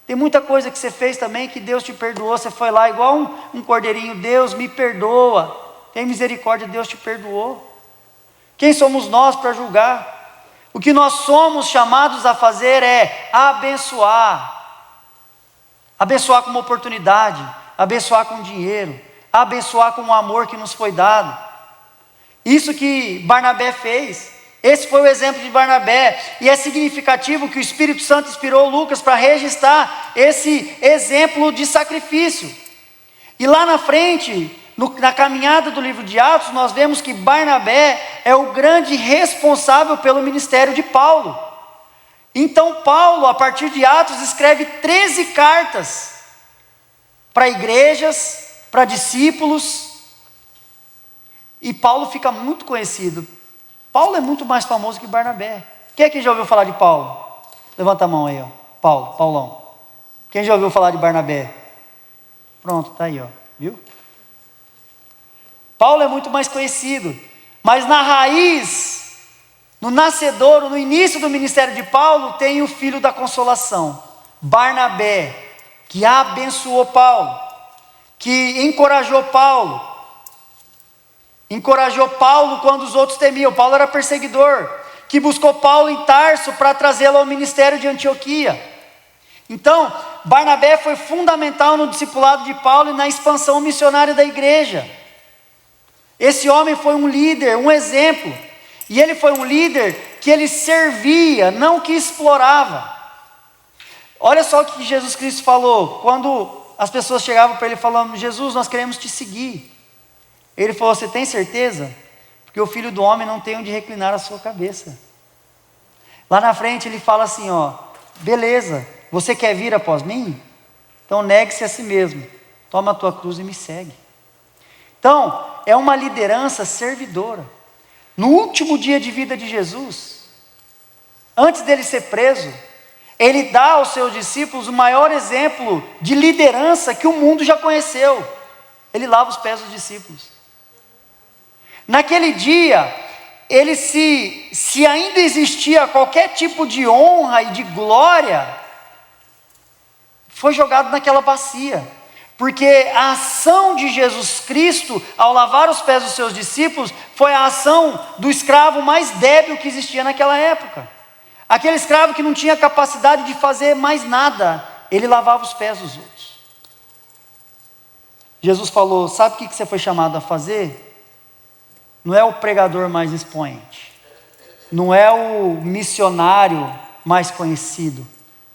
Tem muita coisa que você fez também que Deus te perdoou. Você foi lá igual um cordeirinho, Deus me perdoa, tem misericórdia, Deus te perdoou. Quem somos nós para julgar? O que nós somos chamados a fazer é abençoar. Abençoar com uma oportunidade, abençoar com dinheiro, abençoar com o amor que nos foi dado. Isso que Barnabé fez. Esse foi o exemplo de Barnabé. E é significativo que o Espírito Santo inspirou Lucas para registrar esse exemplo de sacrifício. E lá na frente, na caminhada do livro de Atos, nós vemos que Barnabé é o grande responsável pelo ministério de Paulo. Então Paulo, a partir de Atos, escreve 13 cartas para igrejas, para discípulos, e Paulo fica muito conhecido. Paulo é muito mais famoso que Barnabé. Quem aqui já ouviu falar de Paulo? Levanta a mão aí, ó. Paulão. Quem já ouviu falar de Barnabé? Pronto, tá aí, ó. Viu? Paulo é muito mais conhecido, mas na raiz, no nascedouro, no início do ministério de Paulo, tem o filho da consolação, Barnabé, que abençoou Paulo, que encorajou Paulo quando os outros temiam. Paulo era perseguidor, que buscou Paulo em Tarso para trazê-lo ao ministério de Antioquia. Então, Barnabé foi fundamental no discipulado de Paulo e na expansão missionária da igreja. Esse homem foi um líder, um exemplo. E ele foi um líder que ele servia, não que explorava. Olha só o que Jesus Cristo falou, quando as pessoas chegavam para ele falando: Jesus, nós queremos te seguir. Ele falou: você tem certeza? Porque o Filho do Homem não tem onde reclinar a sua cabeça. Lá na frente ele fala assim, ó: beleza, você quer vir após mim? Então negue-se a si mesmo, toma a tua cruz e me segue. Então, é uma liderança servidora. No último dia de vida de Jesus, antes dele ser preso, ele dá aos seus discípulos o maior exemplo de liderança que o mundo já conheceu. Ele lava os pés dos discípulos. Naquele dia, ele se ainda existia qualquer tipo de honra e de glória, foi jogado naquela bacia. Porque a ação de Jesus Cristo, ao lavar os pés dos seus discípulos, foi a ação do escravo mais débil que existia naquela época. Aquele escravo que não tinha capacidade de fazer mais nada, ele lavava os pés dos outros. Jesus falou: sabe o que você foi chamado a fazer? Não é o pregador mais expoente, não é o missionário mais conhecido,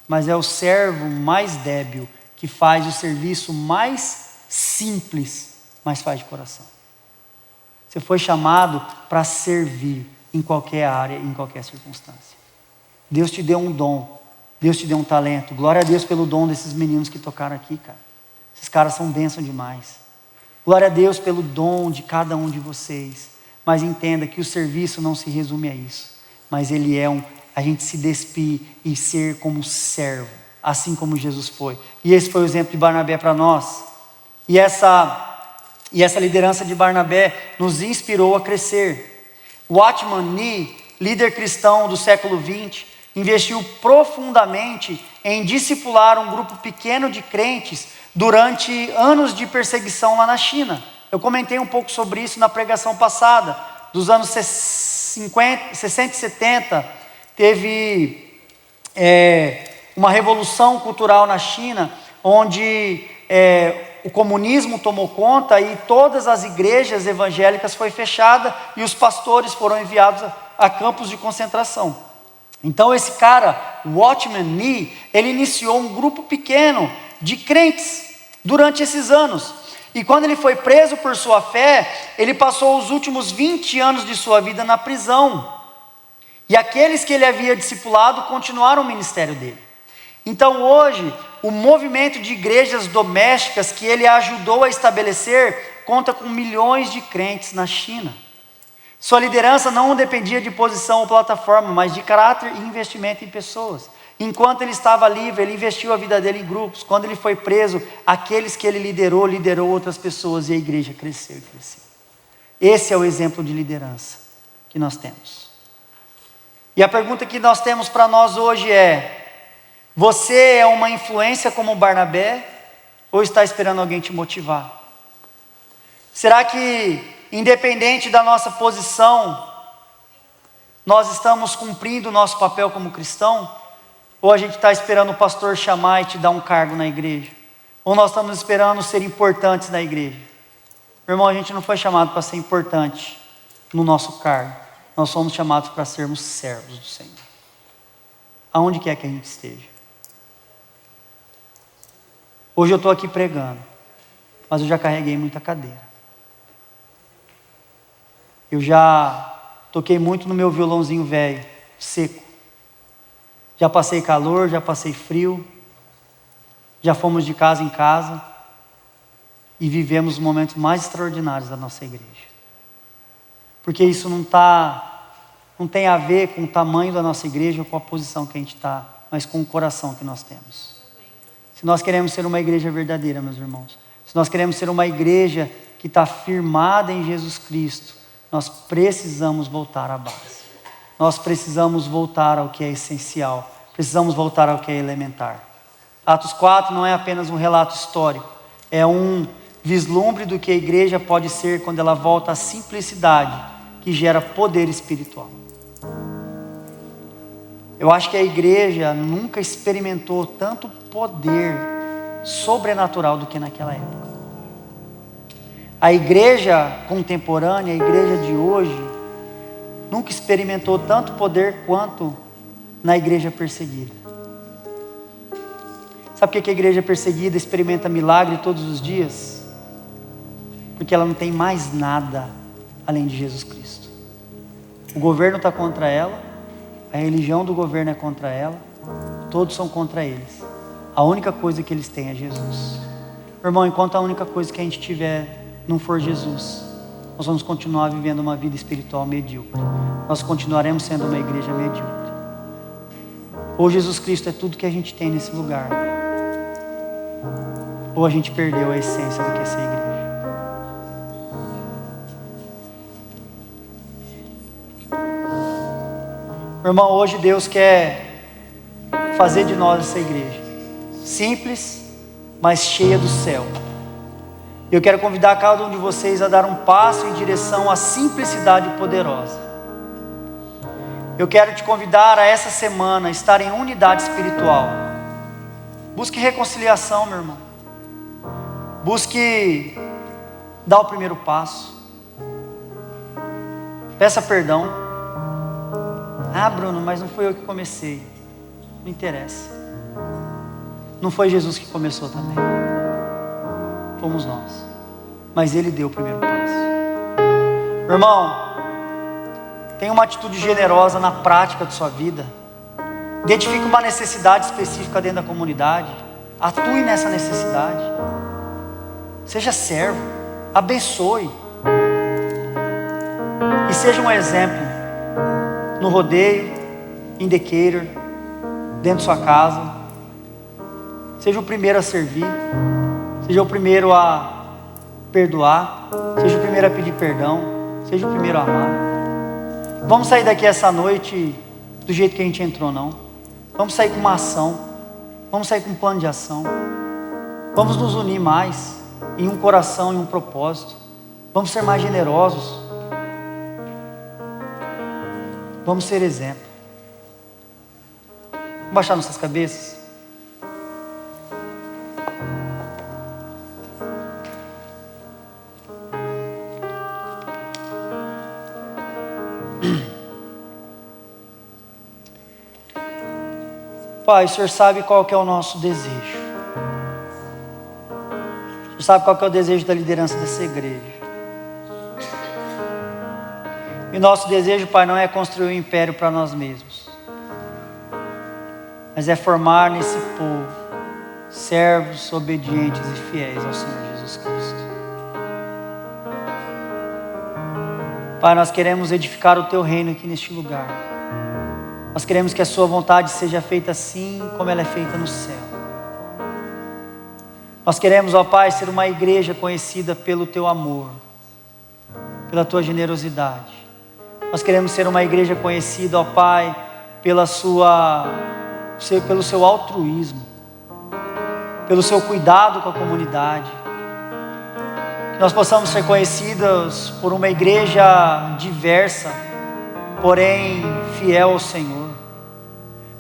mas é o servo mais débil que faz o serviço mais simples, mas faz de coração. Você foi chamado para servir em qualquer área, em qualquer circunstância. Deus te deu um dom, Deus te deu um talento. Glória a Deus pelo dom desses meninos que tocaram aqui, cara. Esses caras são bênção demais. Glória a Deus pelo dom de cada um de vocês. Mas entenda que o serviço não se resume a isso. Mas ele é a gente se despir e ser como servo, assim como Jesus foi. E esse foi o exemplo de Barnabé para nós. E essa liderança de Barnabé nos inspirou a crescer. Watchman Nee, líder cristão do século XX, investiu profundamente em discipular um grupo pequeno de crentes durante anos de perseguição lá na China. Eu comentei um pouco sobre isso na pregação passada. Dos anos 60 e 70, teve uma revolução cultural na China, onde o comunismo tomou conta e todas as igrejas evangélicas foram fechadas e os pastores foram enviados a campos de concentração. Então esse cara, Watchman Nee, ele iniciou um grupo pequeno de crentes durante esses anos. E quando ele foi preso por sua fé, ele passou os últimos 20 anos de sua vida na prisão. E aqueles que ele havia discipulado continuaram o ministério dele. Então hoje, o movimento de igrejas domésticas que ele ajudou a estabelecer conta com milhões de crentes na China. Sua liderança não dependia de posição ou plataforma, mas de caráter e investimento em pessoas. Enquanto ele estava livre, ele investiu a vida dele em grupos. Quando ele foi preso, aqueles que ele liderou outras pessoas e a igreja cresceu e cresceu. Esse é o exemplo de liderança que nós temos. E a pergunta que nós temos para nós hoje é: você é uma influência como Barnabé ou está esperando alguém te motivar? Será que, independente da nossa posição, nós estamos cumprindo o nosso papel como cristão? Ou a gente está esperando o pastor chamar e te dar um cargo na igreja? Ou nós estamos esperando ser importantes na igreja? Meu irmão, a gente não foi chamado para ser importante no nosso cargo. Nós somos chamados para sermos servos do Senhor. Aonde quer que a gente esteja. Hoje eu estou aqui pregando, mas eu já carreguei muita cadeira. Eu já toquei muito no meu violãozinho velho, seco. Já passei calor, já passei frio, já fomos de casa em casa e vivemos os momentos mais extraordinários da nossa igreja. Porque isso não tem a ver com o tamanho da nossa igreja ou com a posição que a gente está, mas com o coração que nós temos. Se nós queremos ser uma igreja verdadeira, meus irmãos, se nós queremos ser uma igreja que está firmada em Jesus Cristo, nós precisamos voltar à base. Nós precisamos voltar ao que é essencial. Precisamos voltar ao que é elementar. Atos 4 não é apenas um relato histórico. É um vislumbre do que a igreja pode ser quando ela volta à simplicidade que gera poder espiritual. Eu acho que a igreja nunca experimentou tanto poder sobrenatural do que naquela época. A igreja contemporânea, a igreja de hoje, nunca experimentou tanto poder quanto na igreja perseguida. Sabe por que a igreja perseguida experimenta milagre todos os dias? Porque ela não tem mais nada além de Jesus Cristo. O governo está contra ela, a religião do governo é contra ela, todos são contra eles. A única coisa que eles têm é Jesus. Irmão, enquanto a única coisa que a gente tiver não for Jesus, nós vamos continuar vivendo uma vida espiritual medíocre. Nós continuaremos sendo uma igreja medíocre. Ou Jesus Cristo é tudo que a gente tem nesse lugar, ou a gente perdeu a essência do que é ser igreja. Irmão, hoje Deus quer fazer de nós essa igreja simples, mas cheia do céu. Eu quero convidar cada um de vocês a dar um passo em direção à simplicidade poderosa. Eu quero te convidar a essa semana estar em unidade espiritual. Busque reconciliação, meu irmão. Busque dar o primeiro passo. Peça perdão. Ah, Bruno, mas não fui eu que comecei. Não interessa. Não foi Jesus que começou também. Fomos nós. Mas Ele deu o primeiro passo. Meu irmão, tenha uma atitude generosa na prática de sua vida. Identifique uma necessidade específica dentro da comunidade. Atue nessa necessidade. Seja servo. Abençoe. E seja um exemplo no rodeio, em Decatur, dentro de sua casa. Seja o primeiro a servir. Seja o primeiro a perdoar. Seja o primeiro a pedir perdão. Seja o primeiro a amar. Vamos sair daqui essa noite do jeito que a gente entrou, não. Vamos sair com uma ação. Vamos sair com um plano de ação. Vamos nos unir mais em um coração e um propósito. Vamos ser mais generosos. Vamos ser exemplo. Vamos baixar nossas cabeças. Pai, o Senhor sabe qual que é o nosso desejo. O Senhor sabe qual que é o desejo da liderança dessa igreja. E o nosso desejo, Pai, não é construir um império para nós mesmos, mas é formar nesse povo servos obedientes e fiéis ao Senhor Jesus Cristo. Pai, nós queremos edificar o Teu reino aqui neste lugar. Nós queremos que a Sua vontade seja feita assim como ela é feita no céu. Nós queremos, ó Pai, ser uma igreja conhecida pelo Teu amor, pela Tua generosidade. Nós queremos ser uma igreja conhecida, ó Pai, pelo Seu altruísmo, pelo Seu cuidado com a comunidade. Que nós possamos ser conhecidos por uma igreja diversa, porém fiel ao Senhor.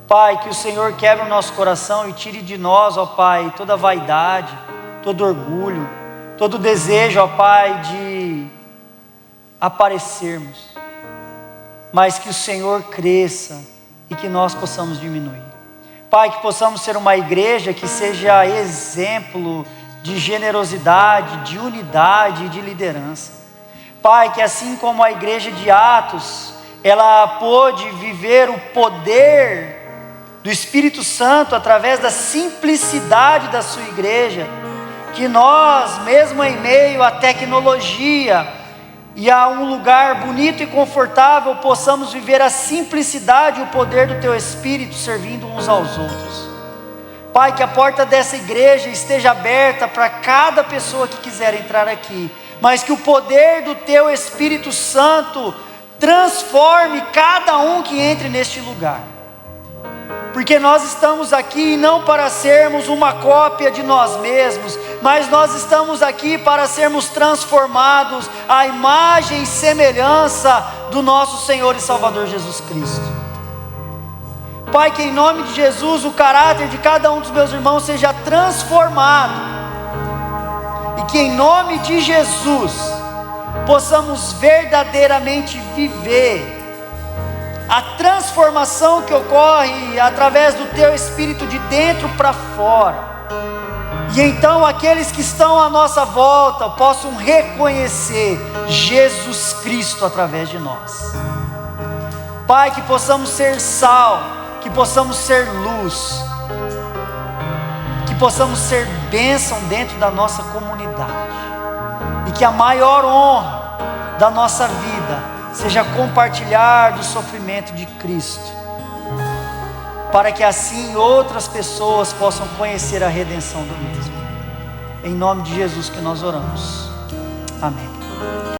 Pai, que o Senhor quebre o nosso coração e tire de nós, ó Pai, toda vaidade, todo orgulho, todo desejo, ó Pai, de aparecermos, mas que o Senhor cresça e que nós possamos diminuir. Pai, que possamos ser uma igreja que seja exemplo de generosidade, de unidade e de liderança. Pai, que assim como a igreja de Atos, ela pôde viver o poder do Espírito Santo através da simplicidade da sua igreja, que nós, mesmo em meio à tecnologia e a um lugar bonito e confortável, possamos viver a simplicidade e o poder do Teu Espírito servindo uns aos outros. Pai, que a porta dessa igreja esteja aberta para cada pessoa que quiser entrar aqui, mas que o poder do Teu Espírito Santo transforme cada um que entre neste lugar, porque nós estamos aqui não para sermos uma cópia de nós mesmos, mas nós estamos aqui para sermos transformados à imagem e semelhança do nosso Senhor e Salvador Jesus Cristo. Pai, que em nome de Jesus o caráter de cada um dos meus irmãos seja transformado, e que em nome de Jesus possamos verdadeiramente viver a transformação que ocorre através do Teu Espírito de dentro para fora, e então aqueles que estão à nossa volta possam reconhecer Jesus Cristo através de nós. Pai, que possamos ser sal, que possamos ser luz, que possamos ser bênção dentro da nossa comunidade, e que a maior honra da nossa vida seja compartilhar do sofrimento de Cristo, para que assim outras pessoas possam conhecer a redenção do mesmo. Em nome de Jesus que nós oramos. Amém.